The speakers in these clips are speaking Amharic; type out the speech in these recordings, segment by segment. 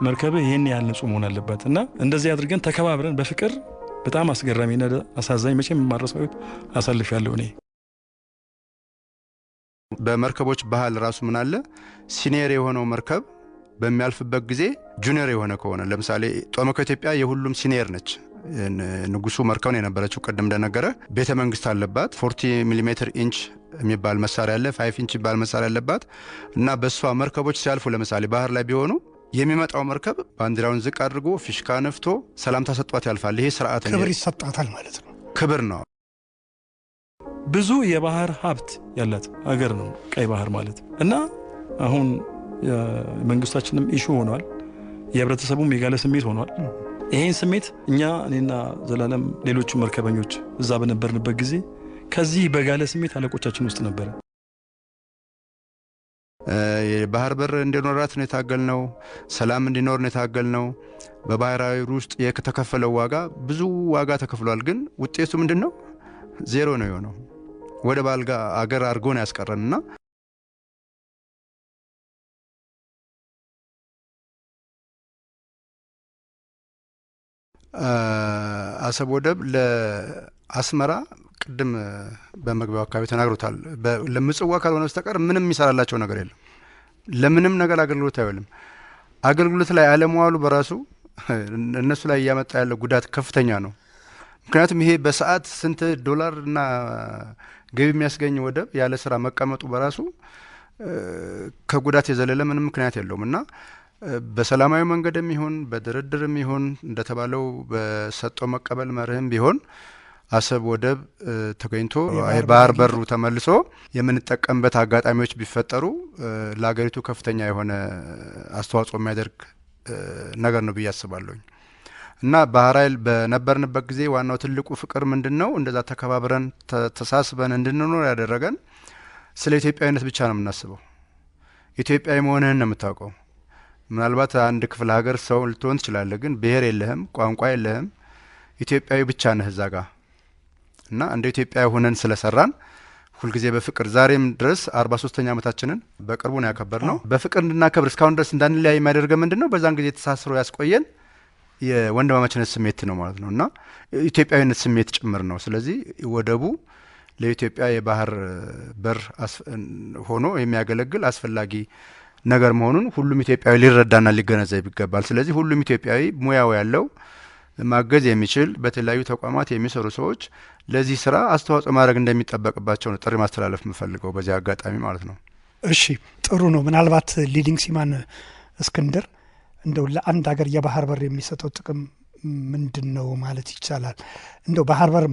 መርከብ ይሄን ያህል ንጹህ መሆን አለበት እና እንደዚህ አድርገን ተከባብረን በፍቅር በጣም አስገራሚና አሳዛኝ መቼም የማረሳው አሳልፍ ያለው እኔ በመርከቦች ባህል ራሱ ምን አለ ሲኒየር የሆነው መርከብ በሚያልፍበት ጊዜ ጁኒየር የሆነ ከሆነ ለምሳሌ ጦመከ ኢትዮጵያ የሁሉም ሲኒየር ነች ንጉሱ መርከውን የነበረችው ቀደም እንደነገረ ቤተ መንግስት አለባት 40 ሚሊ ኢንች የሚባል መሳሪያ አለ 5 ኢንች የሚባል መሳሪያ አለባት እና በሷ መርከቦች ሲያልፉ ለምሳሌ ባህር ላይ ቢሆኑ የሚመጣው መርከብ ባንዲራውን ዝቅ አድርጎ ፊሽካ ነፍቶ ሰላምታ ሰጥቷት ያልፋል ይሄ ስርዓት ነው ክብር ይሰጣታል ማለት ነው ክብር ነው ብዙ የባህር ሀብት ያላት ሀገር ነው ቀይ ባህር ማለት እና አሁን መንግስታችንም ኢሹ ሆኗል የህብረተሰቡም የጋለ ስሜት ሆኗል ይሄን ስሜት እኔና ዘላለም ሌሎች መርከበኞች እዛ በነበርንበት ጊዜ ከዚህ በጋለ ስሜት አለቆቻችን ውስጥ ነበር የባህር በር እንዲኖራት ነው የታገልነው ሰላም እንዲኖር ነው የታገልነው በባህራዊ ውስጥ የተከፈለው ዋጋ ብዙ ዋጋ ተከፍሏል ግን ውጤቱ ምንድነው ዜሮ ነው የሆነው ወደ ባልጋ አገር አርጎ ነው ያስቀረንና አሰብ ወደብ ለአስመራ ቅድም በመግቢያው አካባቢ ተናግሮታል ለምጽዋ ካልሆነ በስተቀር ምንም የሚሰራላቸው ነገር የለም ለምንም ነገር አገልግሎት አይውልም አገልግሎት ላይ አለመዋሉ በራሱ እነሱ ላይ ያመጣ ያለው ጉዳት ከፍተኛ ነው ምክንያቱም ይሄ በሰዓት ስንት ዶላር እና ገቢ የሚያስገኝ ወደብ ያለ ስራ መቀመጡ በራሱ ከጉዳት የዘለለ ምንም ምክንያት የለውም እና በሰላማዊ መንገድም ይሁን በድርድርም ይሁን እንደተባለው በሰጦ መቀበል መርህም ቢሆን አሰብ ወደብ ተገኝቶ ባህር በሩ ተመልሶ የምንጠቀምበት አጋጣሚዎች ቢፈጠሩ ለሀገሪቱ ከፍተኛ የሆነ አስተዋጽኦ የሚያደርግ ነገር ነው ብዬ አስባለሁኝ እና ባህር ኃይል በነበርንበት ጊዜ ዋናው ትልቁ ፍቅር ምንድነው እንደዛ ተከባብረን ተሳስበን እንድንኖር ያደረገን ስለ ኢትዮጵያዊነት ብቻ ነው የምናስበው ኢትዮጵያዊ መሆንህን ነው የምታውቀው ምናልባት አንድ ክፍለ ሀገር ሰው ልትሆን ትችላለህ ግን ብሔር የለህም ቋንቋ የለህም ኢትዮጵያዊ ብቻ ነህ እዛ ጋር እና እንደ ኢትዮጵያዊ ሆነን ስለሰራን ሁሉ ጊዜ በፍቅር ዛሬም ድረስ 43ኛ ዓመታችንን በቅርቡ ነው ያከበርነው በፍቅር እንድናከብር እስካሁን ድረስ እንዳንለያይ የሚያደርገን ምንድነው በዛን ጊዜ ተሳስሮ ያስቆየን የወንድማማችነት ስሜት ነው ማለት ነውና ኢትዮጵያዊነት ስሜት ጭምር ነው ስለዚህ ወደቡ ለኢትዮጵያ የባህር በር ሆኖ የሚያገለግል አስፈላጊ ነገር መሆኑን ሁሉም ኢትዮጵያዊ ሊረዳና ሊገነዘብ ይገባል ስለዚህ ሁሉም ኢትዮጵያዊ ሙያው ያለው ማገዝ የሚችል በተለያዩ ተቋማት የሚሰሩ ሰዎች ለዚህ ስራ አስተዋጽኦ ማድረግ እንደሚጠበቅባቸው ነው ጥሪ ማስተላለፍ የምፈልገው በዚህ አጋጣሚ ማለት ነው እሺ ጥሩ ነው ምናልባት ሊዲንግ ሲማን እስክንድር እንደው ለአንድ ሀገር የባህር በር የሚሰጠው ጥቅም ምንድነው ማለት ይቻላል እንደው ባህር በር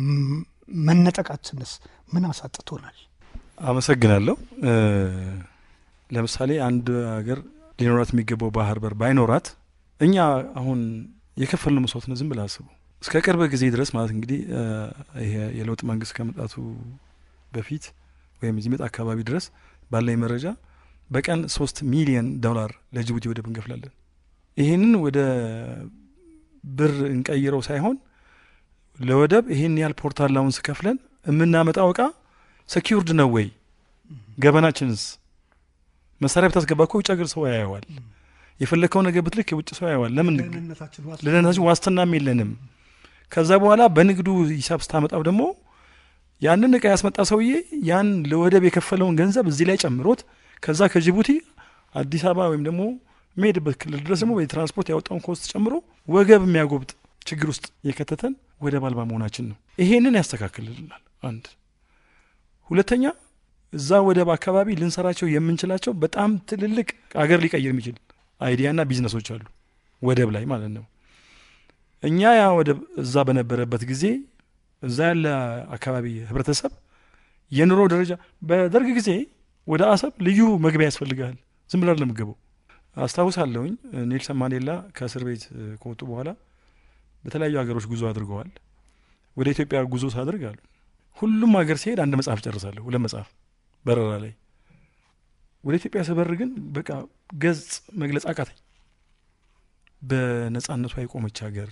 መነጠቃችንስ ምን አሳጥቶናል አመሰግናለሁ ለምሳሌ አንድ ሀገር ሊኖራት የሚገባው ባህር በር ባይኖራት እኛ አሁን የከፈልነው መስዋዕትነት ዝም ብለህ አስቡ እስከ ቅርብ ጊዜ ድረስ ማለት እንግዲህ ይሄ የለውጥ መንግስት ከመጣቱ በፊት ወይም እዚህ መጣ አካባቢ ድረስ ባለኝ መረጃ በቀን $3 ሚሊዮን ለጅቡቲ ወደብ እንከፍላለን ይሄንን ወደ ብር እንቀይረው ሳይሆን ለወደብ ይሄን ያህል ፖርታል ላውንስ ከፍለን የምናመጣው ዕቃ ሴኩርድ ነው ወይ ገበናችንስ መሳሪያ ብታስገባ እኮ ውጭ ሀገር ሰው ያየዋል የፈለከው ነገር ብትልክ የውጭ ሰው ያየዋል ለምን ለነታችን ዋስትናም የለንም ከዛ በኋላ በንግዱ ሂሳብ ስታመጣው ደግሞ ያንን ዕቃ ያስመጣ ሰውዬ ያን ለወደብ የከፈለውን ገንዘብ እዚህ ላይ ጨምሮት ከዛ ከጅቡቲ አዲስ አበባ ወይም ደግሞ ሜድበት ክልል ድረስ ደግሞ በትራንስፖርት ያወጣውን ኮስት ጨምሮ ወገብ የሚያጎብጥ ችግር ውስጥ የከተተን ወደብ አልባ መሆናችን ነው ይሄንን ያስተካክልልናል አንድ ሁለተኛ እዛ ወደብ አካባቢ ልንሰራቸው የምንችላቸው በጣም ትልልቅ አገር ሊቀይር የሚችል አይዲያና ቢዝነሶች አሉ ወደብ ላይ ማለት ነው እኛ ያ ወደብ እዛ በነበረበት ጊዜ እዛ ያለ አካባቢ ህብረተሰብ የኑሮ ደረጃ በደርግ ጊዜ ወደ አሰብ ልዩ መግቢያ ያስፈልጋል ዝም ብለህ ለምገበው አስታውሳለሁኝ ኔልሰን ማንዴላ ከእስር ቤት ከወጡ በኋላ በተለያዩ ሀገሮች ጉዞ አድርገዋል ወደ ኢትዮጵያ ጉዞ ሳደርጋሉ ሁሉም ሀገር ሲሄድ አንድ መጽሐፍ ጨርሳለሁ ሁለት መጽሐፍ በረራ ላይ ወደ ኢትዮጵያ ሰበር ግን በቃ ገጽ መግለጽ አቃተኝ በነጻነቷ የቆመች ሀገር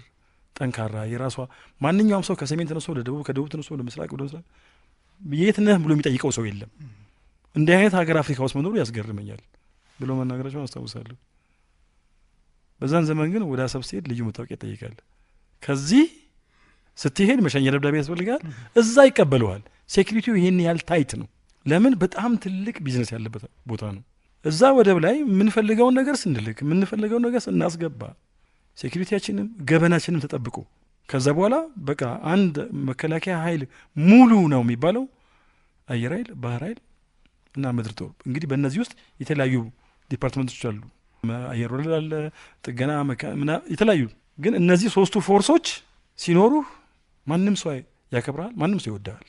ጠንካራ የራሷ ማንኛውም ሰው ከሰሜን ተነስቶ ወደ ደቡብ ከደቡብ ተነስቶ ወደ ምስራቅ ወደ ምስራቅ የት ነህ ብሎ የሚጠይቀው ሰው የለም እንዲህ አይነት ሀገር አፍሪካ ውስጥ መኖሩ ያስገርመኛል ብሎ መናገራቸውን አስታውሳለሁ በዛን ዘመን ግን ወደ አሰብ ስትሄድ ልዩ መታወቂያ ይጠይቃል። ከዚህ ስትሄድ መሸኛ ደብዳቤ ያስፈልጋል። እዛ ይቀበሉሃል። ሴኩሪቲው ይሄን ያህል ታይት ነው። ለምን? በጣም ትልቅ ቢዝነስ ያለበት ቦታ ነው። እዛ ወደብ ላይ የምንፈልገውን ነገር ስንልክ የምንፈልገውን ነገር ስናስገባ ሴኩሪቲያችንም ገበናችንም ተጠብቆ ከዛ በኋላ በቃ አንድ መከላከያ ኃይል ሙሉ ነው የሚባለው አየር ኃይል፣ ባህር ኃይል እና ምድር ጦር። እንግዲህ በእነዚህ ውስጥ የተለያዩ ዲፓርትመንቶች አሉ። አየር ወለድ አለ፣ ጥገና የተለያዩ። ግን እነዚህ ሶስቱ ፎርሶች ሲኖሩ ማንም ሰው ያከብራል፣ ማንም ሰው ይወዳል።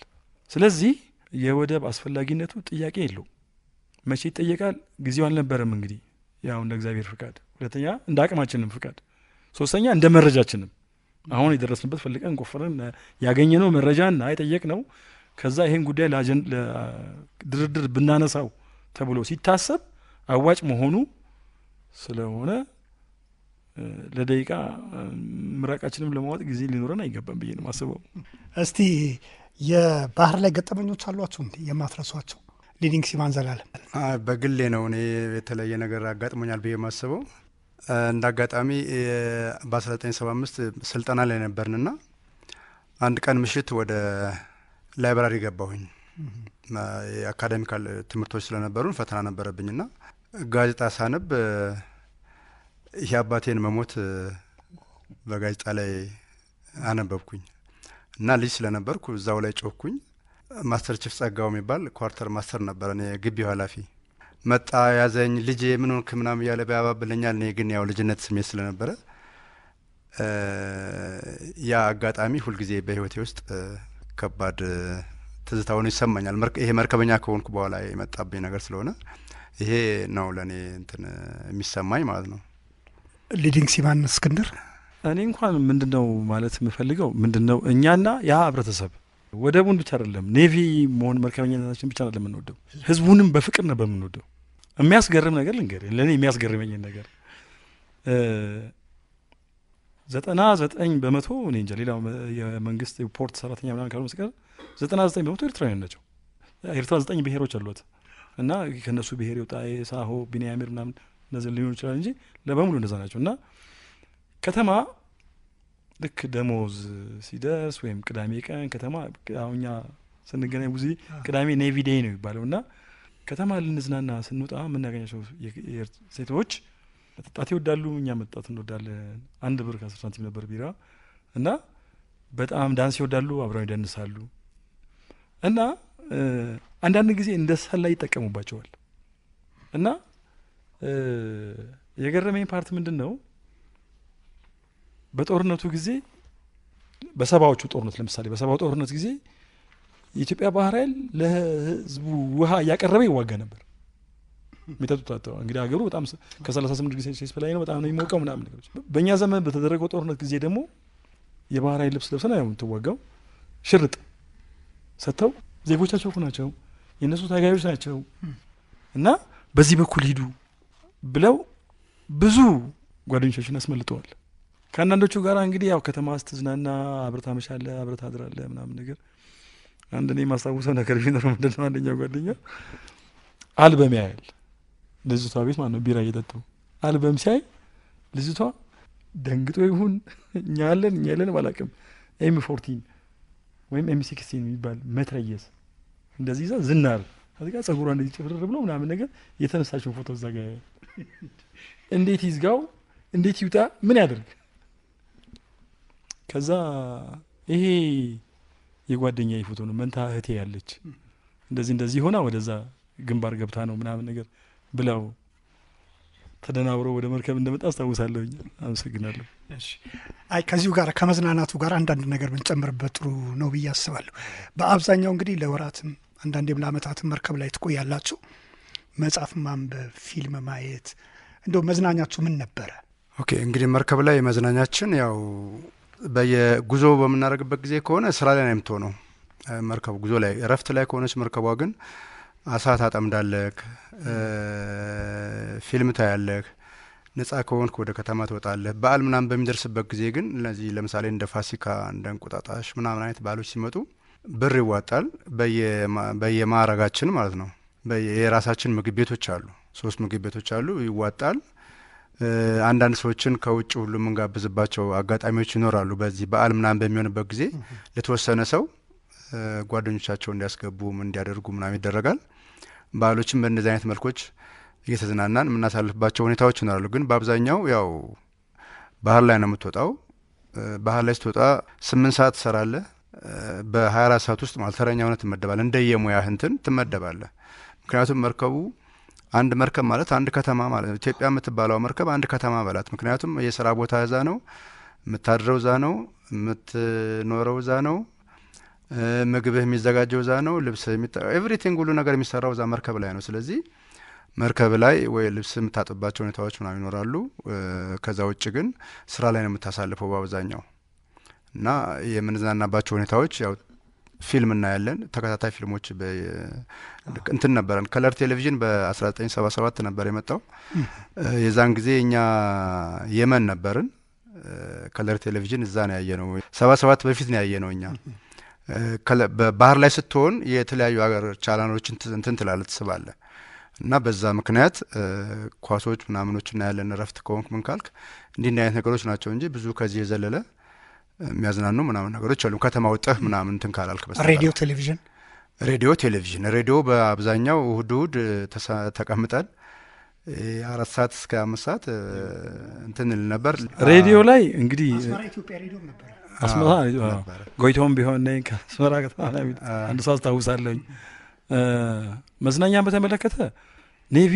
ስለዚህ የወደብ አስፈላጊነቱ ጥያቄ የለው። መቼ ይጠየቃል? ጊዜው አልነበረም። እንግዲህ ያው እንደ እግዚአብሔር ፍቃድ፣ ሁለተኛ እንደ አቅማችንም ፍቃድ፣ ሶስተኛ እንደ መረጃችንም አሁን የደረስንበት ፈልቀን ቆፍረን ያገኘነው መረጃና የጠየቅነው ከዛ ይሄን ጉዳይ ለድርድር ብናነሳው ተብሎ ሲታሰብ አዋጭ መሆኑ ስለሆነ ለደቂቃ ምራቃችንም ለማወጥ ጊዜ ሊኖረን አይገባም ብዬ ነው ማስበው። እስቲ የባህር ላይ ገጠመኞች አሏቸው እንዴ የማትረሷቸው? ሊዲንግ ሲማን ዘላለም። በግሌ ነው እኔ የተለየ ነገር አጋጥሞኛል ብዬ የማስበው። እንደ አጋጣሚ በ1975 ስልጠና ላይ ነበርንና አንድ ቀን ምሽት ወደ ላይብራሪ ገባሁኝ። የአካዳሚካል ትምህርቶች ስለነበሩን ፈተና ነበረብኝና ጋዜጣ ሳነብ የአባቴን መሞት በጋዜጣ ላይ አነበብኩኝ እና ልጅ ስለነበርኩ እዛው ላይ ጮኩኝ። ማስተር ቺፍ ጸጋው የሚባል ኳርተር ማስተር ነበር፣ እኔ ግቢው ኃላፊ መጣ፣ ያዘኝ። ልጄ ምን ሆንክ ምናምን እያለ ያባብለኛል። እኔ ግን ያው ልጅነት ስሜት ስለነበረ ያ አጋጣሚ ሁልጊዜ በህይወቴ ውስጥ ከባድ ትዝታ ሆኖ ይሰማኛል። ይሄ መርከበኛ ከሆንኩ በኋላ የመጣብኝ ነገር ስለሆነ ይሄ ነው ለእኔ እንትን የሚሰማኝ ማለት ነው። ሊዲንግ ሲማን እስክንድር። እኔ እንኳን ምንድነው ማለት የምፈልገው ምንድነው እኛና ያ ህብረተሰብ ወደቡን ብቻ አይደለም ኔቪ መሆን መርከበኛነታችን ብቻ አይደለም የምንወደው፣ ህዝቡንም በፍቅር ነበር የምንወደው። የሚያስገርም ነገር ልንገርህ፣ ለእኔ የሚያስገርመኝ ነገር 99% እኔ እንጃ ሌላው የመንግስት ፖርት ሰራተኛ ምናምን ካልሆነ መስቀር 99% ኤርትራውያን ናቸው። ኤርትራ 9 ብሔሮች አሏት እና ከነሱ ብሔር ይወጣ ሳሆ ቢንያሚር ምናምን እነዚህ ሊሆን ይችላል እንጂ ለበሙሉ እንደዛ ናቸው። እና ከተማ ልክ ደሞዝ ሲደርስ ወይም ቅዳሜ ቀን ከተማ አሁኛ ስንገናኝ ብዙ ቅዳሜ ኔቪ ዴይ ነው የሚባለው እና ከተማ ልንዝናና ስንወጣ የምናገኛቸው ሴቶች መጠጣት ይወዳሉ። እኛ መጠጣት እንወዳለን። 1 ብር ከ10 ሳንቲም ነበር ቢራ እና በጣም ዳንስ ይወዳሉ፣ አብረው ይደንሳሉ እና አንዳንድ ጊዜ እንደ ሰላ ይጠቀሙባቸዋል። እና የገረመኝ ፓርት ምንድን ነው በጦርነቱ ጊዜ በሰባዎቹ ጦርነት ለምሳሌ በሰባው ጦርነት ጊዜ የኢትዮጵያ ባህር ኃይል ለህዝቡ ውሃ እያቀረበ ይዋጋ ነበር። የሚጠጡት አጥተው እንግዲህ ሀገሩ በጣም ከ38 ዲግሪ ሴልሺየስ በላይ ነው፣ በጣም ነው የሚሞቀው ምናምን ነገሮች። በእኛ ዘመን በተደረገው ጦርነት ጊዜ ደግሞ የባህር ኃይል ልብስ ለብሰን ነው የምትዋጋው። ሽርጥ ሰጥተው ዜጎቻቸው እኮ ናቸው፣ የእነሱ ታጋዮች ናቸው እና በዚህ በኩል ሂዱ ብለው ብዙ ጓደኞቻችን አስመልጠዋል። ከአንዳንዶቹ ጋር እንግዲህ ያው ከተማ ስትዝናና አብረታ መሻለ አብረታ አድራለ ምናምን ነገር። አንድ እኔ የማስታውሰው ነገር ቢኖር ምንድን ነው አንደኛው ጓደኛ አልበም ያያል ልጅቷ ቤት ማለት ነው ቢራ እየጠጡ አልበም ሲያይ ልጅቷ ደንግጦ ይሁን እኛ ያለን ባላቅም M14 ወይም M16 የሚባል መትረየስ እንደዚህ ይዛ ዝናር አዚጋ ጸጉሯ እንደዚህ ጭፍርር ብሎ ምናምን ነገር የተነሳችው ፎቶ እዛ ጋር እንዴት ይዝጋው እንዴት ይውጣ ምን ያደርግ። ከዛ ይሄ የጓደኛዬ ፎቶ ነው መንታ እህቴ ያለች እንደዚህ ሆና ወደዛ ግንባር ገብታ ነው ምናምን ነገር ብለው ተደናብሮ ወደ መርከብ እንደመጣ አስታውሳለሁ። አመሰግናለሁ። እሺ አይ ከዚሁ ጋር ከመዝናናቱ ጋር አንዳንድ ነገር ብንጨምርበት ጥሩ ነው ብዬ አስባለሁ። በአብዛኛው እንግዲህ ለወራትም አንዳንዴም ለአመታትም መርከብ ላይ ትቆያላችሁ። መጽሐፍ ማንበብ፣ ፊልም ማየት፣ እንደው መዝናኛችሁ ምን ነበረ? ኦኬ እንግዲህ መርከብ ላይ መዝናኛችን ያው በየጉዞ በምናደርግበት ጊዜ ከሆነ ስራ ላይ ነው የምትሆነው። መርከብ ጉዞ ላይ እረፍት ላይ ከሆነች መርከቧ ግን አሳ ታጠምዳለህ፣ ፊልም ታያለህ፣ ነጻ ከሆንክ ወደ ከተማ ትወጣለህ። በዓል ምናምን በሚደርስበት ጊዜ ግን እነዚህ ለምሳሌ እንደ ፋሲካ እንደ እንቁጣጣሽ ምናምን አይነት በዓሎች ሲመጡ ብር ይዋጣል። በየማዕረጋችን ማለት ነው። የራሳችን ምግብ ቤቶች አሉ፣ 3 ምግብ ቤቶች አሉ። ይዋጣል። አንዳንድ ሰዎችን ከውጭ ሁሉ የምንጋብዝባቸው አጋጣሚዎች ይኖራሉ። በዚህ በዓል ምናምን በሚሆንበት ጊዜ ለተወሰነ ሰው ጓደኞቻቸው እንዲያስገቡ እንዲያደርጉ ምናምን ይደረጋል። በዓሎችን በእንደዚህ አይነት መልኮች እየተዝናናን የምናሳልፍባቸው ሁኔታዎች ይኖራሉ። ግን በአብዛኛው ያው ባህር ላይ ነው የምትወጣው። ባህር ላይ ስትወጣ 8 ሰዓት ትሰራለህ። በ24 ሰዓት ውስጥ ማለት ተረኛ ሆነህ ትመደባለህ። እንደየሙያህ እንትን ትመደባለህ። ምክንያቱም መርከቡ አንድ መርከብ ማለት አንድ ከተማ ማለት ነው። ኢትዮጵያ የምትባለው መርከብ አንድ ከተማ በላት። ምክንያቱም የስራ ቦታ እዛ ነው፣ የምታድረው እዛ ነው፣ የምትኖረው እዛ ነው፣ ምግብህ የሚዘጋጀው እዛ ነው፣ ልብስ ኤቭሪቲንግ ሁሉ ነገር የሚሰራው እዛ መርከብ ላይ ነው። ስለዚህ መርከብ ላይ ወይ ልብስ የምታጥባቸው ሁኔታዎች ምናምን ይኖራሉ። ከዛ ውጭ ግን ስራ ላይ ነው የምታሳልፈው በአብዛኛው እና የምንዝናናባቸው ሁኔታዎች ያው ፊልም እናያለን። ተከታታይ ፊልሞች እንትን ነበረን። ከለር ቴሌቪዥን በ1977 ነበር የመጣው። የዛን ጊዜ እኛ የመን ነበርን። ከለር ቴሌቪዥን እዛ ነው ያየነው። 77 በፊት ነው ያየነው እኛ። በባህር ላይ ስትሆን የተለያዩ ሀገር ቻናሎችን እንትን ትላለህ፣ ትስባለህ እና በዛ ምክንያት ኳሶች ምናምኖች እናያለን። እረፍት ከሆንክ ምን ካልክ እንዲህ አይነት ነገሮች ናቸው እንጂ ብዙ ከዚህ የዘለለ የሚያዝናኑ ምናምን ነገሮች አሉ። ከተማ ወጣህ ምናምን እንትን ካላልክ በስተቀር ሬዲዮ ቴሌቪዥን ሬዲዮ በአብዛኛው እሁድ ተቀምጠን 4 ሰዓት እስከ 5 ሰዓት እንትን ነበር። ሬዲዮ ላይ እንግዲህ ኢትዮጵያ ሬዲዮ ነበር። አስመራ ጎይቶም ቢሆን ነኝ ከአስመራ ከተማ ላይ አንድ ሰው አስታውሳለሁኝ። መዝናኛን በተመለከተ ኔቪ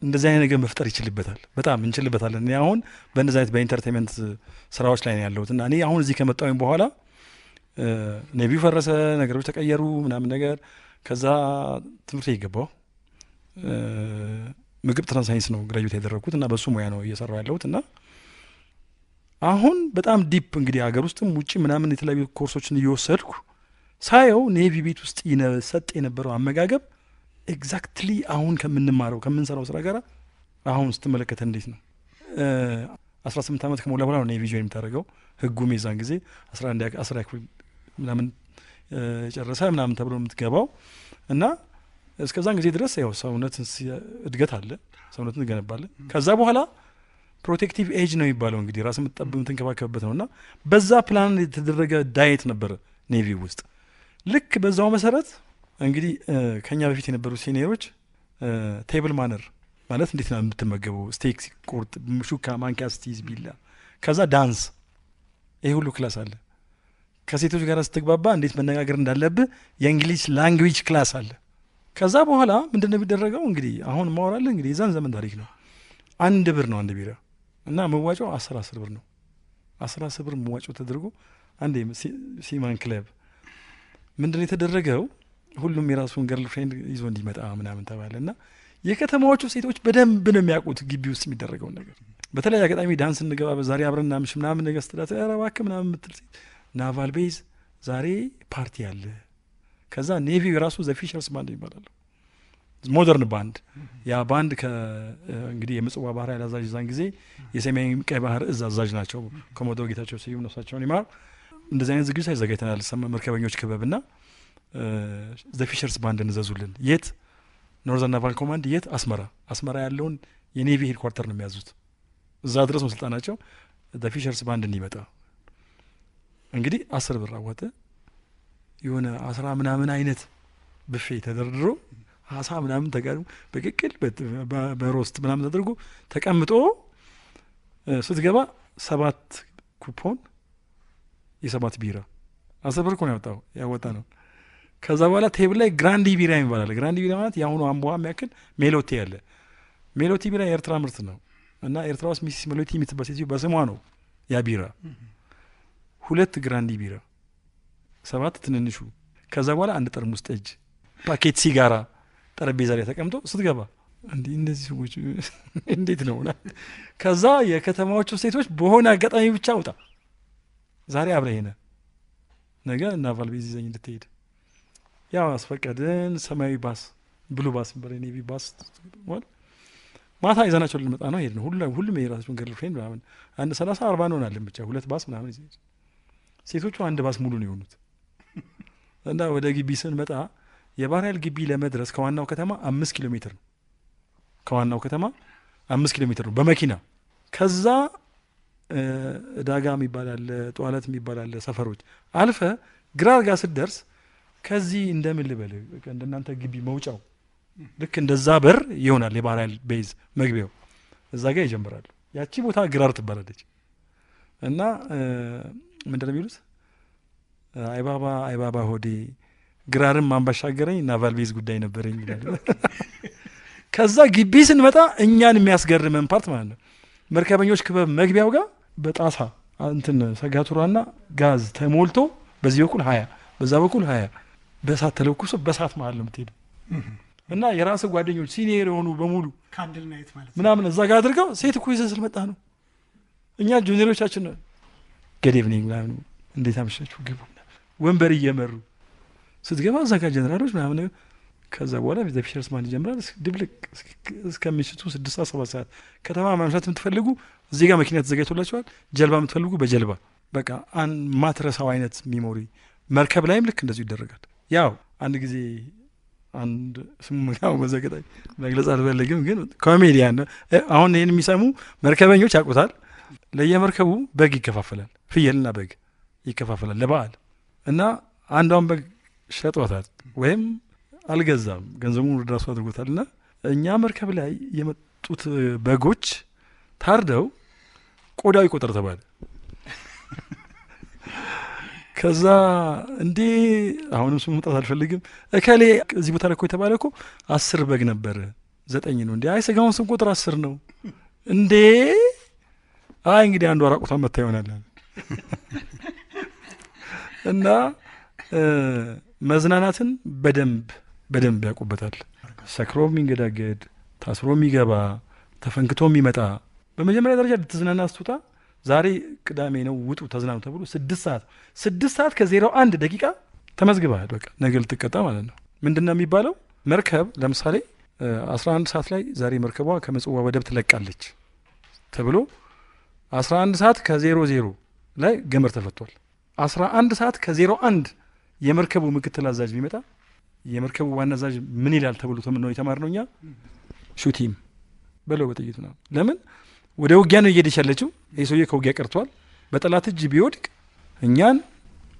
እንደዚህ አይነት ነገር መፍጠር ይችልበታል። በጣም እንችልበታለን። እኔ አሁን በእንደዚህ አይነት በኢንተርቴንመንት ስራዎች ላይ ነው ያለሁት እና እኔ አሁን እዚህ ከመጣሁኝ በኋላ ኔቪው ፈረሰ፣ ነገሮች ተቀየሩ ምናምን ነገር። ከዛ ትምህርት ይገባው ምግብ ትራንስ ሳይንስ ነው ግራጁዌት ያደረኩት እና በሱ ሙያ ነው እየሰራሁ ያለሁት እና አሁን በጣም ዲፕ እንግዲህ ሀገር ውስጥም ውጭ ምናምን የተለያዩ ኮርሶችን እየወሰድኩ ሳየው ኔቪ ቤት ውስጥ ይሰጥ የነበረው አመጋገብ ኤግዛክትሊ አሁን ከምንማረው ከምንሰራው ስራ ጋር አሁን ስትመለከተ እንዴት ነው። 18 ዓመት ከሞላ በኋላ ነው ኔቪ ጆይን የምታደርገው። ህጉም የዛን ጊዜ 11 ክፍል ምናምን ጨረሰ ምናምን ተብሎ የምትገባው እና እስከዛን ጊዜ ድረስ ያው ሰውነት እድገት አለ፣ ሰውነትን ትገነባለህ። ከዛ በኋላ ፕሮቴክቲቭ ኤጅ ነው የሚባለው እንግዲህ ራስ የምትንከባከብበት ነው እና በዛ ፕላን የተደረገ ዳየት ነበር ኔቪ ውስጥ። ልክ በዛው መሰረት እንግዲህ ከኛ በፊት የነበሩ ሲኒየሮች ቴብል ማነር ማለት እንዴት ነው የምትመገበው፣ ስቴክ ሲቆርጥ ሹካ ማንኪያ ስትይዝ ቢላ፣ ከዛ ዳንስ፣ ይሄ ሁሉ ክላስ አለ። ከሴቶች ጋር ስትግባባ እንዴት መነጋገር እንዳለብህ የእንግሊዝ ላንጉዌጅ ክላስ አለ። ከዛ በኋላ ምንድን ነው የሚደረገው እንግዲህ አሁን ማወራለህ እንግዲህ የዛን ዘመን ታሪክ ነው። 1 ብር ነው 1 ቢራ እና መዋጫው 10 ብር ነው። 10 ብር መዋጫው ተደርጎ አንዴ ሲማን ክለብ ምንድን ነው የተደረገው፣ ሁሉም የራሱን ገርል ፍሬንድ ይዞ እንዲመጣ ምናምን ተባለ እና የከተማዎቹ ሴቶች በደንብ ነው የሚያውቁት ግቢ ውስጥ የሚደረገውን ነገር። በተለይ አጋጣሚ ዳንስ እንገባ ዛሬ አብረን እናምሽ ምናምን ነገር ስትላት ኧረ እባክህ ምናምን የምትል ሴት ናቫል ቤዝ ዛሬ ፓርቲ አለ። ከዛ ኔቪ የራሱ ዘ ፊሸርስ ባንድ ይባላል፣ ሞደርን ባንድ። ያ ባንድ እንግዲህ የምጽዋ ባህር ኃይል አዛዥ ዛን ጊዜ የሰሜን ቀይ ባህር እዝ አዛዥ ናቸው። ኮሞዶር ጌታቸው ስዩም ነፍሳቸውን ይማር። እንደዚህ አይነት ዝግጅት አዘጋጅተናል። መርከበኞች ክበብና ዘ ፊሸርስ ባንድ እንዘዙልን። የት ኖርዘርን ናቫል ኮማንድ የት አስመራ ያለውን የኔቪ ሄድኳርተር ነው የሚያዙት። እዛ ድረስ ነው ስልጣናቸው። ዘ ፊሸርስ ባንድ እንዲመጣ እንግዲህ 10 ብር አዋጠ። የሆነ 10 ምናምን አይነት ብፌ ተደርድሮ አሳ ምናምን ተጋሩ በቅቅል በሮስት ምናምን ተደርጎ ተቀምጦ ስትገባ 7 ኩፖን የ7 ቢራ 10 ብር እኮ ነው ያወጣ ነው። ከዛ በኋላ ቴብል ላይ ግራንዲ ቢራ ይባላል። ግራንዲ ቢራ ማለት የአሁኑ አምቦ የሚያክል ሜሎቲ ያለ። ሜሎቲ ቢራ የኤርትራ ምርት ነው እና ኤርትራ ውስጥ ሚሲስ ሜሎቲ የምትባል ሴትዮ በስሟ ነው ያ ቢራ። 2 ግራንዲ ቢራ 7 ትንንሹ። ከዛ በኋላ 1 ጠርሙስ ጠጅ፣ ፓኬት ሲጋራ ጠረጴዛ ላይ ተቀምጦ ስትገባ እንዲህ እነዚህ ሰዎች እንዴት ነው? ከዛ የከተማዎቹ ሴቶች በሆነ አጋጣሚ ብቻ ውጣ ዛሬ አብረህ ነህ ነገ ናቫል ቤዝ ይዘኝ እንድትሄድ ያው አስፈቀድን። ሰማያዊ ባስ ብሉ ባስ ነበር የኔቪ ባስ። ማታ ይዘናቸው ልንመጣ ነው ሄድ ነው። ሁሉም የራሳቸውን ገርል ፍሬንድ ምናምን 30-40 እንሆናለን ብቻ 2 ባስ ምናምን ይዘ ሴቶቹ 1 ባስ ሙሉ ነው የሆኑት እና ወደ ግቢ ስንመጣ የባህር ኃይል ግቢ ለመድረስ ከዋናው ከተማ 5 ኪሎ ሜትር ነው። ከዋናው ከተማ 5 ኪሎ ሜትር ነው በመኪና ከዛ ዳጋ የሚባል አለ፣ ጠዋለት የሚባል አለ፣ ሰፈሮች አልፈ ግራር ጋር ስትደርስ ከዚህ እንደምን ልበል እንደናንተ ግቢ መውጫው ልክ እንደዛ በር ይሆናል የባህር ኃይል ቤዝ መግቢያው እዛ ጋር ይጀምራሉ። ያቺ ቦታ ግራር ትባላለች። እና ምንድነው የሚሉት አይባባ ሆዴ ግራርም ማንባሻገረኝ ናቫል ቤዝ ጉዳይ ነበረኝ ይላል። ከዛ ግቢ ስንመጣ እኛን የሚያስገርመን ፓርት ማለት ነው መርከበኞች ክበብ መግቢያው ጋር በጣሳ እንትን ሰጋቱራና ጋዝ ተሞልቶ በዚህ በኩል 20 በዛ በኩል 20 በሳት ተለኩሶ በሳት መሀል ነው የምትሄደው። እና የራስ ጓደኞች ሲኒየር የሆኑ በሙሉ ካንድል ናይት ማለት ምናምን እዛ ጋር አድርገው ሴት እኮ ይዘን ስለመጣ ነው እኛ ጁኒየሮቻችን ጉድ ኢቭኒንግ ምናምን እንዴት አመሻችሁ ግቡ ወንበር እየመሩ ስትገባ እዛ ጋር ጀነራሎች ምናምን ከዛ በኋላ ፊሸርስማን ይጀምራል ድብልቅ እስከ ምሽቱ 6-7 ሰዓት። ከተማ ማምሻት የምትፈልጉ እዚህ ጋር መኪና ተዘጋጅቶላችኋል። ጀልባ የምትፈልጉ በጀልባ በቃ ማትረሳው አይነት ሚሞሪ። መርከብ ላይም ልክ እንደዚሁ ይደረጋል። ያው አንድ ጊዜ አንድ ስሙ ምናው መዘገጣኝ መግለጽ አልፈልግም፣ ግን ኮሜዲያን ነው። አሁን ይህን የሚሰሙ መርከበኞች ያውቁታል። ለየመርከቡ በግ ይከፋፈላል፣ ፍየልና በግ ይከፋፈላል ለበዓል እና አንዷን በግ ሸጧታል ወይም አልገዛም፣ ገንዘቡን ወደ ራሱ አድርጎታል። እና እኛ መርከብ ላይ የመጡት በጎች ታርደው ቆዳው ይቆጠር ተባለ። ከዛ እንዴ አሁንም ስሙ መጣት አልፈልግም እከሌ እዚህ ቦታ ላይ እኮ የተባለ እኮ 10 በግ ነበር 9 ነው እንዴ? አይ ስጋውን ስም ቁጥር 10 ነው እንዴ? አይ እንግዲህ አንዱ አራቁቷን መታ ይሆናል። እና መዝናናትን በደንብ ያውቁበታል። ሰክሮ የሚንገዳገድ ታስሮ የሚገባ ተፈንክቶ የሚመጣ በመጀመሪያ ደረጃ ልትዝናና ስትወጣ ዛሬ ቅዳሜ ነው ውጡ ተዝናኑ ተብሎ 6 ሰዓት ከ01 ደቂቃ ተመዝግበሃል። በቃ ነገ ልትቀጣ ማለት ነው። ምንድነው የሚባለው? መርከብ ለምሳሌ 11 ሰዓት ላይ ዛሬ መርከቧ ከመጽዋ ወደብ ትለቃለች ተብሎ 11 ሰዓት ከ00 ላይ ገመር ተፈቷል። 11 ሰዓት ከ01 የመርከቡ ምክትል አዛዥ ቢመጣ የመርከቡ ዋና አዛዥ ምን ይላል ተብሎ ነው የተማርነው እኛ ሹቲም በለው በጥይት ነው። ለምን ወደ ውጊያ ነው እየሄደች ያለችው። ይህ ሰውዬ ከውጊያ ቀርቷል። በጠላት እጅ ቢወድቅ እኛን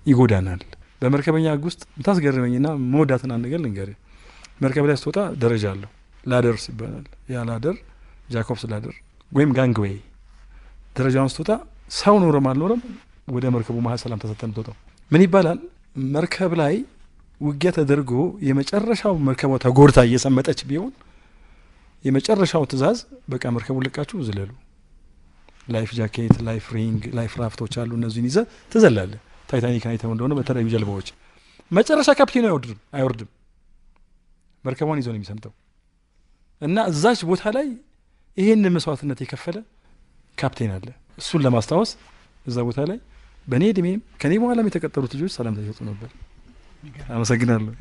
ይጎዳናል። በመርከበኛ ሕግ ውስጥ የምታስገርመኝና መወዳትን አንድ ነገር ልንገርህ። መርከብ ላይ ስትወጣ ደረጃ አለው። ላደርስ ይባላል። ያ ላደር ጃኮብስ ላደር ወይም ጋንግዌይ። ደረጃውን ስትወጣ ሰው ኖረም አልኖረም ወደ መርከቡ መሀል ሰላም ተሰጥተን ትወጣው ምን ይባላል? መርከብ ላይ ውጊያ ተደርጎ የመጨረሻው መርከቧ ተጎድታ እየሰመጠች ቢሆን የመጨረሻው ትእዛዝ በቃ መርከቡን ለቃችሁ ዝለሉ። ላይፍ ጃኬት፣ ላይፍ ሪንግ፣ ላይፍ ራፍቶች አሉ። እነዚህን ይዘህ ትዘላለህ። ታይታኒክ አይተው እንደሆነ በተለያዩ ጀልባዎች መጨረሻ ካፕቴኑ አይወርድም፣ መርከቧን ይዞ ነው የሚሰምጠው። እና እዛች ቦታ ላይ ይህን መስዋዕትነት የከፈለ ካፕቴን አለ። እሱን ለማስታወስ እዛ ቦታ ላይ በእኔ እድሜም ከኔ በኋላም የተቀጠሩት ልጆች ሰላምታ ይሰጡ ነበር። አመሰግናለሁ።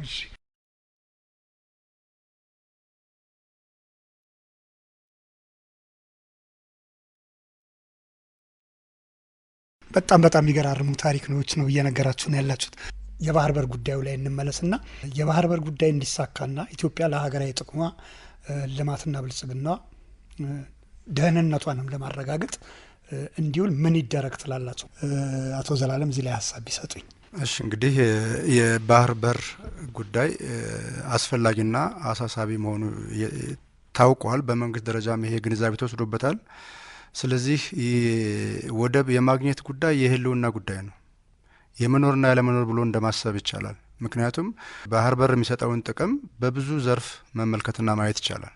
በጣም የሚገራርሙ ታሪኮች ነው እየነገራችሁ ነው ያላችሁት። የባህር በር ጉዳዩ ላይ እንመለስና የባህር በር ጉዳይ እንዲሳካና ኢትዮጵያ ለሀገራዊ ጥቅሟ ልማትና ብልጽግና ደህንነቷንም ለማረጋገጥ እንዲውል ምን ይደረግ ትላላችሁ? አቶ ዘላለም እዚህ ላይ ሀሳብ ቢሰጡኝ። እሺ እንግዲህ የባህር በር ጉዳይ አስፈላጊና አሳሳቢ መሆኑ ታውቋል። በመንግስት ደረጃም ይሄ ግንዛቤ ተወስዶበታል። ስለዚህ ወደብ የማግኘት ጉዳይ የህልውና ጉዳይ ነው። የመኖርና ያለመኖር ብሎ እንደማሰብ ይቻላል። ምክንያቱም ባህር በር የሚሰጠውን ጥቅም በብዙ ዘርፍ መመልከትና ማየት ይቻላል።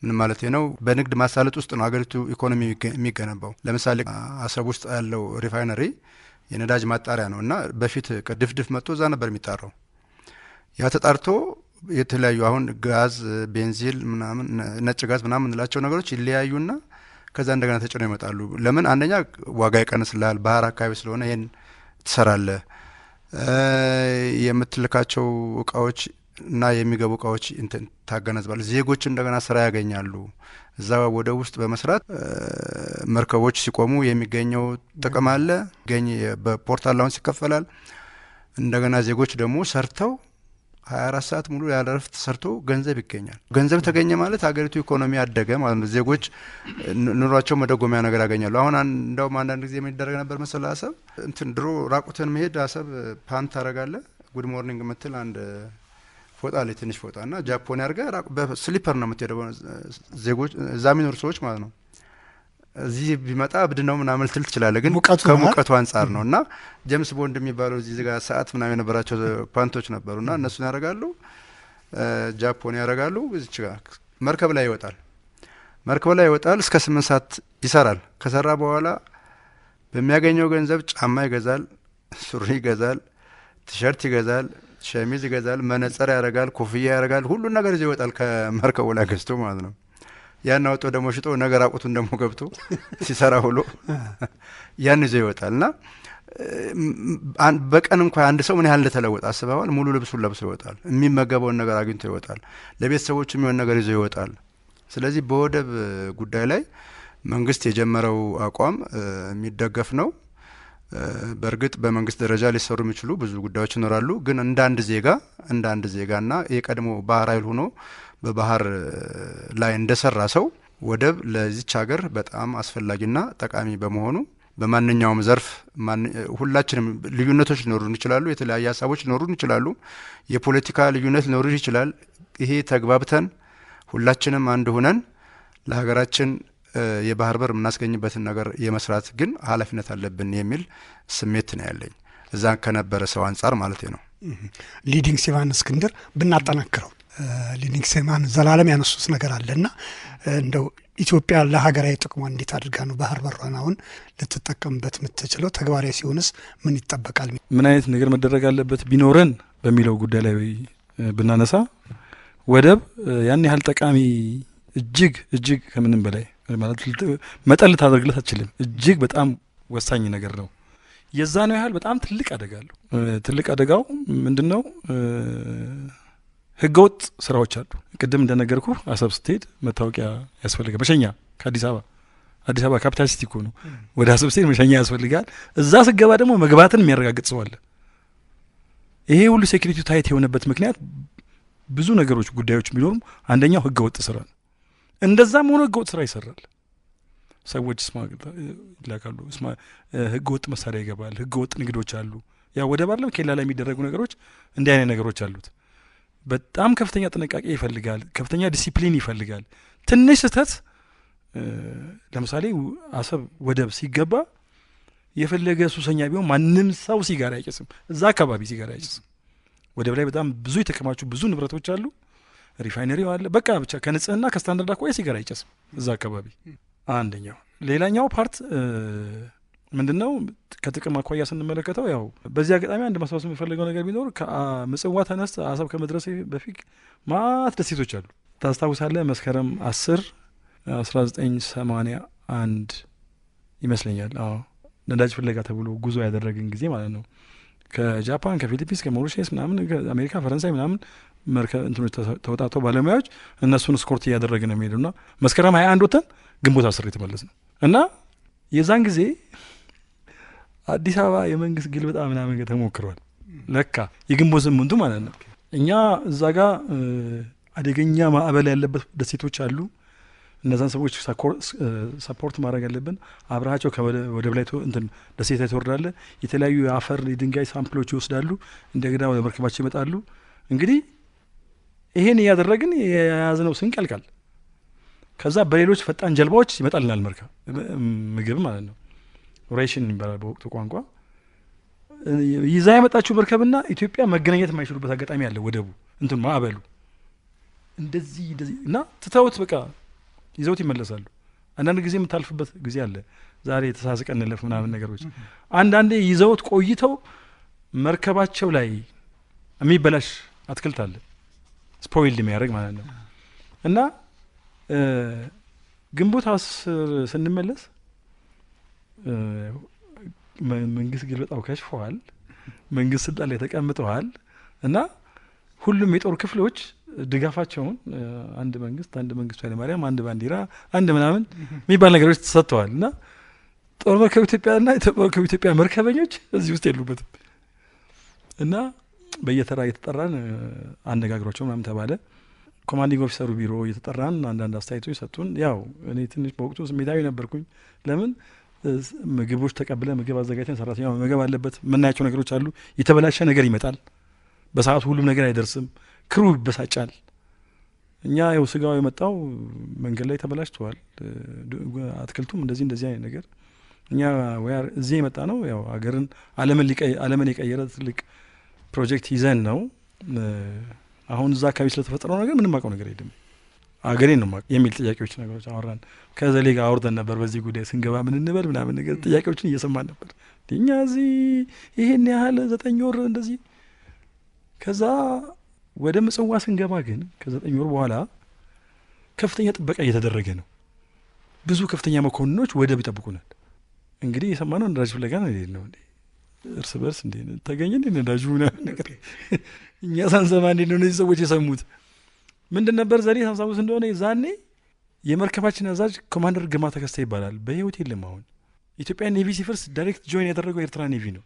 ምን ማለት ነው? በንግድ ማሳለጥ ውስጥ ነው ሀገሪቱ ኢኮኖሚ የሚገነባው። ለምሳሌ አሰብ ውስጥ ያለው ሪፋይነሪ የነዳጅ ማጣሪያ ነው እና በፊት ከድፍድፍ መጥቶ እዛ ነበር የሚጣራው። ያ ተጣርቶ የተለያዩ አሁን ጋዝ፣ ቤንዚል ምናምን ነጭ ጋዝ ምናምን እንላቸው ነገሮች ይለያዩና ከዛ እንደገና ተጭነው ይመጣሉ። ለምን? አንደኛ ዋጋ ይቀንስልሃል፣ ባህር አካባቢ ስለሆነ ይሄን ትሰራለህ። የምትልካቸው እቃዎች እና የሚገቡ እቃዎች ታገናዝባለህ። ዜጎች እንደገና ስራ ያገኛሉ። እዛ ወደ ውስጥ በመስራት መርከቦች ሲቆሙ የሚገኘው ጥቅም አለ። በፖርት አላውንስ ይከፈላል። እንደገና ዜጎች ደግሞ ሰርተው 24 ሰዓት ሙሉ ያለ እረፍት ሰርቶ ገንዘብ ይገኛል። ገንዘብ ተገኘ ማለት ሀገሪቱ ኢኮኖሚ አደገ ማለት ነው። ዜጎች ኑሯቸው መደጎሚያ ነገር ያገኛሉ። አሁን እንደውም አንዳንድ ጊዜ የሚደረግ ነበር መሰለ አሰብ እንትን ድሮ ራቁትን መሄድ አሰብ ፓንት ታደርጋለህ ጉድ ሞርኒንግ የምትል አንድ ፎጣ ላይ ትንሽ ፎጣ እና ጃፖን ያርገ በስሊፐር ነው የምትሄደው ዜጎች እዛ የሚኖሩ ሰዎች ማለት ነው። እዚህ ቢመጣ እብድ ነው ምናምን ልትል ትችላለህ፣ ግን ከሙቀቱ አንጻር ነው። እና ጄምስ ቦንድ የሚባለው እዚህ ጋር ሰዓት ምናምን የነበራቸው ፓንቶች ነበሩና እነሱን ያደርጋሉ፣ ጃፖን ያደርጋሉ። እዚች ጋር መርከብ ላይ ይወጣል እስከ 8 ሰዓት ይሰራል። ከሰራ በኋላ በሚያገኘው ገንዘብ ጫማ ይገዛል፣ ሱሪ ይገዛል፣ ቲሸርት ይገዛል፣ ሸሚዝ ይገዛል፣ መነጽር ያደርጋል፣ ኮፍያ ያደርጋል። ሁሉን ነገር ይዞ ይወጣል ከመርከቡ ላይ ገዝቶ ማለት ነው። ያን አውጥቶ ደግሞ ሽጦ ነገር አቁቱን ደግሞ ገብቶ ሲሰራ ሁሉ ያን ይዞ ይወጣል። እና በቀን እንኳን አንድ ሰው ምን ያህል እንደተለወጠ አስበዋል? ሙሉ ልብሱን ለብሶ ይወጣል። የሚመገበውን ነገር አግኝቶ ይወጣል። ለቤተሰቦቹ የሚሆን ነገር ይዞ ይወጣል። ስለዚህ በወደብ ጉዳይ ላይ መንግስት የጀመረው አቋም የሚደገፍ ነው። በእርግጥ በመንግስት ደረጃ ሊሰሩ የሚችሉ ብዙ ጉዳዮች ይኖራሉ። ግን እንደ አንድ ዜጋና የቀድሞ ባህር ኃይል ሆኖ በባህር ላይ እንደሰራ ሰው ወደብ ለዚች ሀገር በጣም አስፈላጊና ጠቃሚ በመሆኑ በማንኛውም ዘርፍ ሁላችንም ልዩነቶች ሊኖሩን ይችላሉ፣ የተለያየ ሀሳቦች ሊኖሩን ይችላሉ፣ የፖለቲካ ልዩነት ሊኖሩን ይችላል። ይሄ ተግባብተን ሁላችንም አንድ ሆነን ለሀገራችን የባህር በር የምናስገኝበትን ነገር የመስራት ግን ኃላፊነት አለብን የሚል ስሜት ነው ያለኝ እዛ ከነበረ ሰው አንጻር ማለት ነው። ሊዲንግ ሲማን እስክንድር ብናጠናክረው ሊዲንግ ሲማን ዘላለም ያነሱት ነገር አለና እንደው ኢትዮጵያ ለሀገራዊ ጥቅሟ እንዴት አድርጋ ነው ባህር በሯን አሁን ልትጠቀምበት የምትችለው? ተግባራዊ ሲሆንስ ምን ይጠበቃል? ምን አይነት ነገር መደረግ አለበት ቢኖረን በሚለው ጉዳይ ላይ ብናነሳ ወደብ ያን ያህል ጠቃሚ እጅግ ከምንም በላይ ማለት መጠን ልታደርግለት አትችልም። እጅግ በጣም ወሳኝ ነገር ነው። የዛ ነው ያህል በጣም ትልቅ አደጋ አለው። ትልቅ አደጋው ምንድነው? ህገወጥ ስራዎች አሉ። ቅድም እንደነገርኩ አሰብ ስትሄድ መታወቂያ ያስፈልጋል፣ መሸኛ ከአዲስ አበባ ካፒታል ሲቲ እኮ ነው። ወደ አሰብ ስትሄድ መሸኛ ያስፈልጋል። እዛ ስገባ ደግሞ መግባትን የሚያረጋግጥ ሰው አለ። ይሄ ሁሉ ሴኩሪቲ ታይት የሆነበት ምክንያት ብዙ ነገሮች ጉዳዮች ቢኖሩም አንደኛው ህገወጥ ስራ ነው። እንደዛም ሆኖ ህገወጥ ስራ ይሰራል። ሰዎች ይላካሉ፣ ህገወጥ መሳሪያ ይገባል፣ ህገወጥ ንግዶች አሉ። ያ ወደ ባለው ኬላ ላይ የሚደረጉ ነገሮች እንዲህ አይነት ነገሮች አሉት። በጣም ከፍተኛ ጥንቃቄ ይፈልጋል፣ ከፍተኛ ዲሲፕሊን ይፈልጋል። ትንሽ ስህተት ለምሳሌ አሰብ ወደብ ሲገባ የፈለገ ሱሰኛ ቢሆን ማንም ሰው ሲጋራ አይጨስም። እዛ አካባቢ ሲጋራ አይጨስም። ወደብ ላይ በጣም ብዙ የተከማቹ ብዙ ንብረቶች አሉ። ሪፋይነሪው አለ። በቃ ብቻ ከንጽህና ከስታንዳርድ አኳያ ሲጋራ አይጨስም እዛ አካባቢ። አንደኛው። ሌላኛው ፓርት ምንድነው? ከጥቅም አኳያ ስንመለከተው ያው በዚህ አጋጣሚ አንድ ማስታወስ የሚፈልገው ነገር ቢኖር ከምጽዋ ተነስተ አሰብ ከመድረሴ በፊት ማት ደሴቶች አሉ። ታስታውሳለህ? መስከረም 10 1981 ይመስለኛል። አዎ ነዳጅ ፍለጋ ተብሎ ጉዞ ያደረግን ጊዜ ማለት ነው። ከጃፓን፣ ከፊሊፒንስ፣ ከሞሪሸስ ምናምን፣ ከአሜሪካ፣ ፈረንሳይ ምናምን መርከብ እንትኖች ተወጣቶ ባለሙያዎች እነሱን ስኮርት እያደረግን ነው የሚሄዱና መስከረም 21 ወተን ግንቦት 10 የተመለስ ነው እና የዛን ጊዜ አዲስ አበባ የመንግስት ግልበጣ ምናምን ተሞክሯል። ለካ የግንቦት 8 ማለት ነው። እኛ እዛ ጋር አደገኛ ማዕበል ያለበት ደሴቶች አሉ። እነዛን ሰዎች ሰፖርት ማድረግ ያለብን። አብረሃቸው ከወደብ ላይ እንትን ደሴት ላይ ትወርዳለ። የተለያዩ የአፈር የድንጋይ ሳምፕሎች ይወስዳሉ። እንደገና ወደ መርከባቸው ይመጣሉ። እንግዲህ ይሄን እያደረግን የያዝነው ስንቅ ያልቃል። ከዛ በሌሎች ፈጣን ጀልባዎች ይመጣልናል መርከብ ምግብ ማለት ነው። ሬሽን ይባላል በወቅቱ ቋንቋ። ይዛ የመጣችው መርከብና ኢትዮጵያ መገናኘት የማይችሉበት አጋጣሚ አለ። ወደቡ እንትን ማዕበሉ እንደዚህ እና ትተውት በቃ ይዘውት ይመለሳሉ። አንዳንድ ጊዜ የምታልፍበት ጊዜ አለ። ዛሬ ተሳስቀን እንለፍ ምናምን ነገሮች። አንዳንዴ ይዘውት ቆይተው መርከባቸው ላይ የሚበላሽ አትክልት አለ፣ ስፖይልድ የሚያደርግ ማለት ነው። እና ግንቦት 10 ስንመለስ መንግስት ግልበጣው ከሽፈዋል። መንግስት ስልጣን ላይ ተቀምጠዋል። እና ሁሉም የጦር ክፍሎች ድጋፋቸውን አንድ መንግስት ኃይለማርያም፣ አንድ ባንዲራ፣ አንድ ምናምን የሚባል ነገሮች ተሰጥተዋል። እና ጦር መርከብ ኢትዮጵያና የጦር መርከብ ኢትዮጵያ መርከበኞች እዚህ ውስጥ የሉበትም። እና በየተራ እየተጠራን አነጋግሯቸው ምናምን ተባለ። ኮማንዲንግ ኦፊሰሩ ቢሮ እየተጠራን አንዳንድ አስተያየቶች ሰጡን። ያው እኔ ትንሽ በወቅቱ ስሜታዊ ነበርኩኝ። ለምን ምግቦች ተቀብለ ምግብ አዘጋጅተን ሰራተኛው መመገብ አለበት። የምናያቸው ነገሮች አሉ። የተበላሸ ነገር ይመጣል። በሰዓቱ ሁሉም ነገር አይደርስም። ክሩ ይበሳጫል። እኛ ያው ስጋው የመጣው መንገድ ላይ ተበላሽተዋል። አትክልቱም እንደዚህ አይነት ነገር እኛ ወያር እዚህ የመጣ ነው። ያው ሀገርን ዓለምን የቀየረ ትልቅ ፕሮጀክት ይዘን ነው። አሁን እዛ አካባቢ ስለተፈጠረው ነገር ምንም አውቀው ነገር የለም። አገሬን ነው የሚል ጥያቄዎች ነገሮች አወራን። ከዘሌ ጋር አውርተን ነበር በዚህ ጉዳይ ስንገባ ምን እንበል ምናምን ነገር ጥያቄዎችን እየሰማን ነበር። እኛ እዚህ ይሄን ያህል 9 ወር እንደዚህ። ከዛ ወደ ምጽዋ ስንገባ ግን ከ9 ወር በኋላ ከፍተኛ ጥበቃ እየተደረገ ነው። ብዙ ከፍተኛ መኮንኖች ወደብ ይጠብቁናል። እንግዲህ የሰማነው ነዳጅ ፍለጋ ነው ነው እርስ በርስ እንዴ ተገኘ እንዴ ነዳጁ ምናምን ነገር እኛ ሳንሰማ እንዴ ነው እነዚህ ሰዎች የሰሙት ምንድን ነበር? ዘሬ ሳምሳሙስ እንደሆነ ዛኔ የመርከባችን አዛዥ ኮማንደር ግርማ ተከስተ ይባላል። በህይወት የለም አሁን። ኢትዮጵያ ኔቪ ሲፈርስ ዳይሬክት ጆይን ያደረገው ኤርትራ ኔቪ ነው።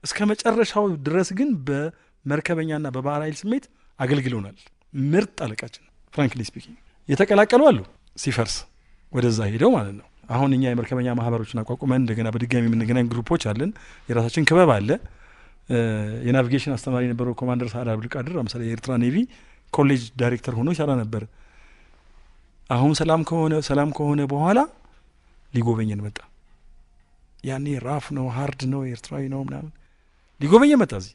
እስከ መጨረሻው ድረስ ግን በመርከበኛና በባህር ኃይል ስሜት አገልግሎናል። ምርጥ አለቃችን ፍራንክሊ ስፒኪንግ። የተቀላቀሉ አሉ ሲፈርስ ወደዛ ሄደው ማለት ነው። አሁን እኛ የመርከበኛ ማህበሮችን አቋቁመን እንደገና በድጋሚ የምንገናኝ ግሩፖች አለን። የራሳችን ክበብ አለ። የናቪጌሽን አስተማሪ የነበረው ኮማንደር ሳዕድ አብዱልቃድር ለምሳሌ የኤርትራ ኔቪ ኮሌጅ ዳይሬክተር ሆኖ ይሰራ ነበር። አሁን ሰላም ከሆነ በኋላ ሊጎበኘን መጣ። ያኔ ራፍ ነው ሃርድ ነው ኤርትራዊ ነው ምናምን ሊጎበኘን መጣ። እዚህ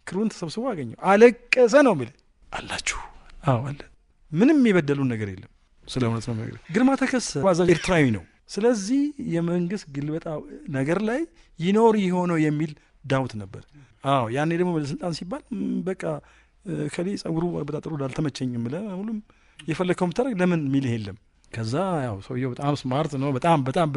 ክሩን ተሰብስቦ አገኘው። አለቀሰ ነው የሚል አላችሁ? አዎ አለ። ምንም የበደሉን ነገር የለም። ስለ እውነት ነው ነገር ግርማ ተከስተ አዛዥ ኤርትራዊ ነው። ስለዚህ የመንግስት ግልበጣ ነገር ላይ ይኖር ይሆነው የሚል ዳውት ነበር። አዎ ያኔ ደግሞ በስልጣን ሲባል በቃ ከሊ ጸጉሩ በጣጥሩ አልተመቸኝም ብለህ ሁሉም የፈለከው ምታረግ ለምን ሚል የለም። ከዛ ያው ሰውየው በጣም ስማርት ነው። በጣም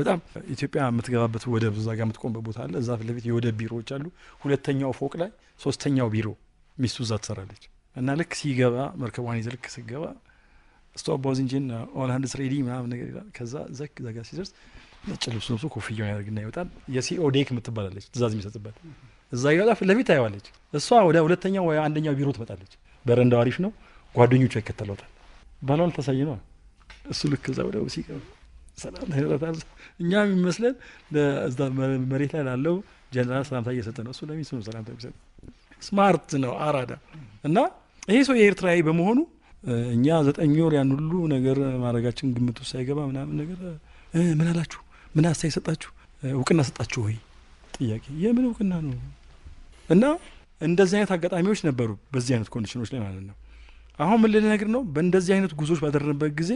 ኢትዮጵያ የምትገባበት ወደብ እዛ ጋር የምትቆምበት ቦታ አለ። እዛ ፊት ለፊት የወደብ ቢሮዎች አሉ። 2ኛው ፎቅ ላይ 3ኛው ቢሮ ሚስቱ እዛ ትሰራለች። እና ልክ ሲገባ መርከቧን ይዘህ ልክ ሲገባ ስቶፕ ቦዝ ኢንጂን ኦል ሃንድስ ሬዲ ምናምን ነገር ይላል። ከዛ ዘጋ ሲደርስ ነጭ ልብስ ለብሶ ኮፍያውን ያደርግና ይወጣል። የሲኦ ዴክ የምትባላለች ትእዛዝ የሚሰጥበት እዛ ይወጣ ፊት ለፊት ታየዋለች። እሷ ወደ 2ኛው ወይ 1ኛው ቢሮ ትመጣለች። በረንዳው አሪፍ ነው። ጓደኞቿ ይከተሏታል። ባሏል ተሳይ ነው እሱ ልክ እዛ ወደ ሲቀር ሰላም ታይራታል። እኛ የሚመስለን ለዛ መሬት ላይ ላለው ጀነራል ሰላምታ እየሰጠ ነው። እሱ ለሚስቱ ነው ሰላምታ የሚሰጥ። ስማርት ነው አራዳ። እና ይሄ ሰው የኤርትራዊ በመሆኑ እኛ 9 ወር ያን ሁሉ ነገር ማድረጋችን ግምት ውስጥ ሳይገባ ምናምን ነገር ምን አላችሁ? ምን አስተያየት ሰጣችሁ? እውቅና ሰጣችሁ ወይ? ጥያቄ የምን እውቅና ነው? እና እንደዚህ አይነት አጋጣሚዎች ነበሩ በዚህ አይነት ኮንዲሽኖች ላይ ማለት ነው። አሁን ምን ልነግር ነው? በእንደዚህ አይነት ጉዞዎች ባደረንበት ጊዜ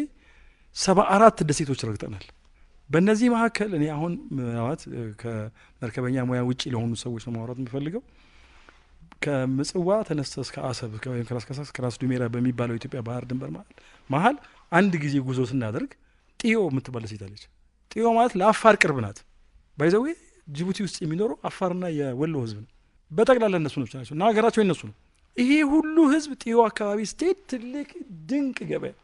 74 ደሴቶች ረግጠናል። በእነዚህ መካከል እኔ አሁን ማለት ከመርከበኛ ሙያ ውጪ ለሆኑ ሰዎች ነው ማውራት የሚፈልገው። ከምጽዋ ተነስተ እስከ አሰብ ከራስ ካሳ እስከ ራስ ዱሜራ በሚባለው ኢትዮጵያ ባህር ድንበር መሀል አንድ ጊዜ ጉዞ ስናደርግ ጢዮ የምትባል ሴት አለች። ጢዮ ማለት ለአፋር ቅርብ ናት። ባይዘዌ ጅቡቲ ውስጥ የሚኖረው አፋርና የወሎ ህዝብ ነው። በጠቅላላ እነሱ ናቸው እና ሀገራቸው የነሱ ነው። ይሄ ሁሉ ህዝብ ጢዮ አካባቢ ስትሄድ ትልቅ ድንቅ ገበያ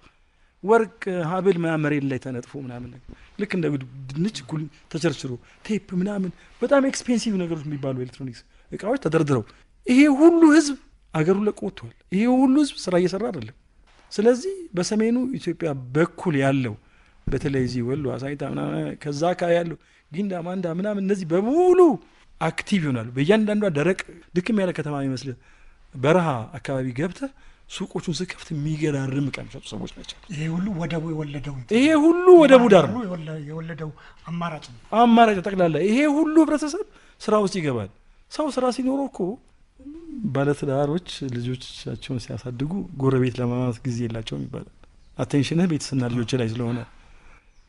ወርቅ ሀብል ምናምን መሬት ላይ ተነጥፎ ምናምን ነገር ልክ እንደ ድንች ኩል ተቸርችሮ ቴፕ ምናምን በጣም ኤክስፔንሲቭ ነገሮች የሚባሉ ኤሌክትሮኒክስ እቃዎች ተደርድረው ይሄ ሁሉ ህዝብ አገሩ ለቆ ወጥቷል። ይሄ ሁሉ ህዝብ ስራ እየሰራ አይደለም። ስለዚህ በሰሜኑ ኢትዮጵያ በኩል ያለው በተለይ እዚህ ወሎ አሳይታ ምናምን ከዛ አካባቢ ያለው ጊንዳ ማንዳ ምናምን እነዚህ በሙሉ አክቲቭ ይሆናሉ። በእያንዳንዷ ደረቅ ድክም ያለ ከተማ ይመስል በረሃ አካባቢ ገብተህ ሱቆቹን ስከፍት የሚገራርም እቃ የሚሸጡ ሰዎች ናቸው። ይሄ ሁሉ ወደቡ የወለደው ይሄ ሁሉ ወደቡ ዳር ነው የወለደው አማራጭ ነው። አማራጭ ጠቅላላ ይሄ ሁሉ ህብረተሰብ ስራ ውስጥ ይገባል። ሰው ስራ ሲኖረው እኮ ባለትዳሮች ልጆቻቸውን ሲያሳድጉ ጎረቤት ለማማት ጊዜ የላቸውም ይባላል። አቴንሽንህ ቤተሰብና ልጆች ላይ ስለሆነ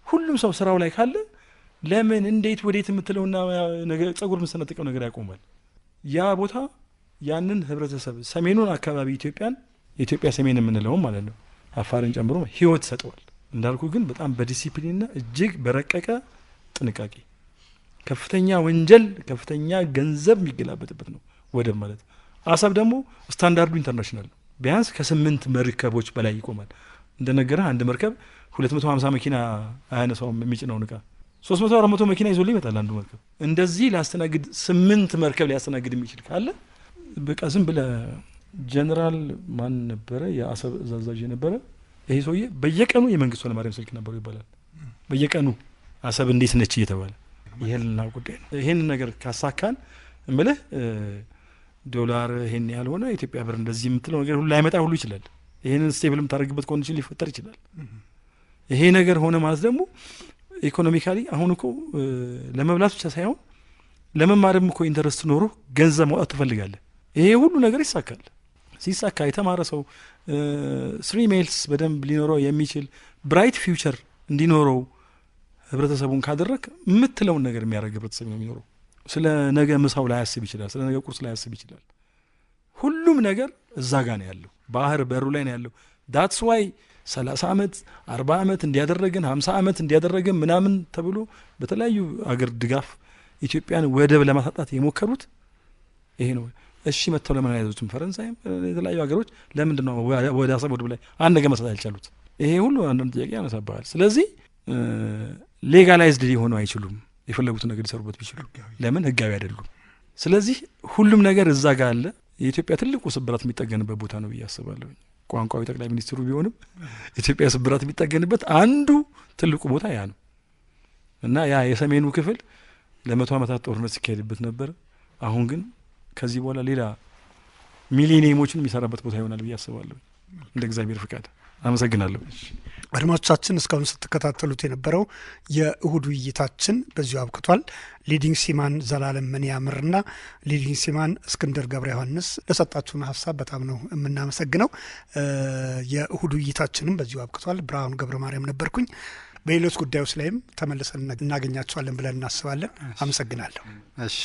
ሁሉም ሰው ስራው ላይ ካለ ለምን እንዴት ወዴት የምትለውና ነገር ጸጉር የምትሰነጥቀው ነገር ያቆማል። ያ ቦታ ያንን ህብረተሰብ ሰሜኑን አካባቢ የኢትዮጵያ ሰሜን የምንለው ማለት ነው አፋርን ጨምሮ ህይወት ሰጠዋል። እንዳልኩ ግን በጣም በዲሲፕሊንና እጅግ በረቀቀ ጥንቃቄ ከፍተኛ ወንጀል ከፍተኛ ገንዘብ የሚገላበጥበት ነው ወደብ ማለት። አሰብ ደግሞ ስታንዳርዱ ኢንተርናሽናል ነው። ቢያንስ ከ8 መርከቦች በላይ ይቆማል። እንደነገረ አንድ መርከብ 250 መኪና አያነሳውም የሚጭነውን እቃ 300-400 መኪና ይዞልኝ ይመጣል አንዱ መርከብ። እንደዚህ ሊያስተናግድ 8 መርከብ ሊያስተናግድ የሚችል ካለ በቃ ዝም ብለህ ጀነራል ማን ነበረ የአሰብ አዛዥ ነበረ ይሄ ሰውዬ በየቀኑ የመንግስቱ ኃይለማርያም ስልክ ነበሩ ይባላል። በየቀኑ አሰብ እንዴት ነች እየተባለ ይሄልና ጉዳይ ይሄን ነገር ካሳካን እምልህ ዶላር ይሄን ያህል ሆነ ኢትዮጵያ ብር እንደዚህ የምትለው ነገር ሁሉ ላይመጣ ሁሉ ይችላል። ይሄንን ስቴብል የምታደርግበት ኮንዲሽን ሊፈጠር ይችላል። ይሄ ነገር ሆነ ማለት ደግሞ ኢኮኖሚካሊ አሁን እኮ ለመብላት ብቻ ሳይሆን ለመማርም እኮ ኢንተረስት ኖሮ ገንዘብ ማውጣት ትፈልጋለህ። ይሄ ሁሉ ነገር ይሳካል። ሲሳካ የተማረ ሰው 3 ሜልስ በደንብ ሊኖረው የሚችል ብራይት ፊውቸር እንዲኖረው ህብረተሰቡን ካደረክ የምትለውን ነገር የሚያደርግ ህብረተሰብ ነው የሚኖረው። ስለ ነገ ምሳው ላይ ያስብ ይችላል። ስለ ነገ ቁርስ ላይ ያስብ ይችላል። ሁሉም ነገር እዛ ጋር ነው ያለው። ባህር በሩ ላይ ነው ያለው። ዳትስ ዋይ 30 ዓመት 40 ዓመት እንዲያደረግን 50 ዓመት እንዲያደረግን ምናምን ተብሎ በተለያዩ አገር ድጋፍ ኢትዮጵያን ወደብ ለማሳጣት የሞከሩት ይሄ ነው። እሺ መተው ለምን አይያዙትም? ፈረንሳይም የተለያዩ ሀገሮች ለምንድን ነው ወደ አሰብ ወደብ ላይ አንድ ነገር መስራት ያልቻሉት? ይሄ ሁሉ አንዳንድ ጥያቄ ያነሳባል። ስለዚህ ሌጋላይዝድ ሊሆኑ አይችሉም። የፈለጉትን ነገር ሊሰሩበት ቢችሉ ለምን ህጋዊ አይደሉም? ስለዚህ ሁሉም ነገር እዛ ጋር አለ። የኢትዮጵያ ትልቁ ስብራት የሚጠገንበት ቦታ ነው ብዬ አስባለሁ። ቋንቋዊ ጠቅላይ ሚኒስትሩ ቢሆንም ኢትዮጵያ ስብራት የሚጠገንበት አንዱ ትልቁ ቦታ ያ ነው እና ያ የሰሜኑ ክፍል ለ100 ዓመታት ጦርነት ሲካሄድበት ነበር። አሁን ግን ከዚህ በኋላ ሌላ ሚሊኒየሞችን የሚሰራበት ቦታ ይሆናል ብዬ አስባለሁ እንደ እግዚአብሔር ፍቃድ። አመሰግናለሁ። አድማጮቻችን እስካሁን ስትከታተሉት የነበረው የእሁድ ውይይታችን በዚሁ አብቅቷል። ሊዲንግ ሲማን ዘላለም ምንያምርና ሊዲንግ ሲማን እስክንድር ገብረ ዮሐንስ ለሰጣችሁን ሀሳብ በጣም ነው የምናመሰግነው። የእሁድ ውይይታችንም በዚሁ አብቅቷል። ብርሃኑ ገብረ ማርያም ነበርኩኝ። በሌሎች ጉዳዮች ላይም ተመልሰን እናገኛቸዋለን ብለን እናስባለን። አመሰግናለሁ። እሺ።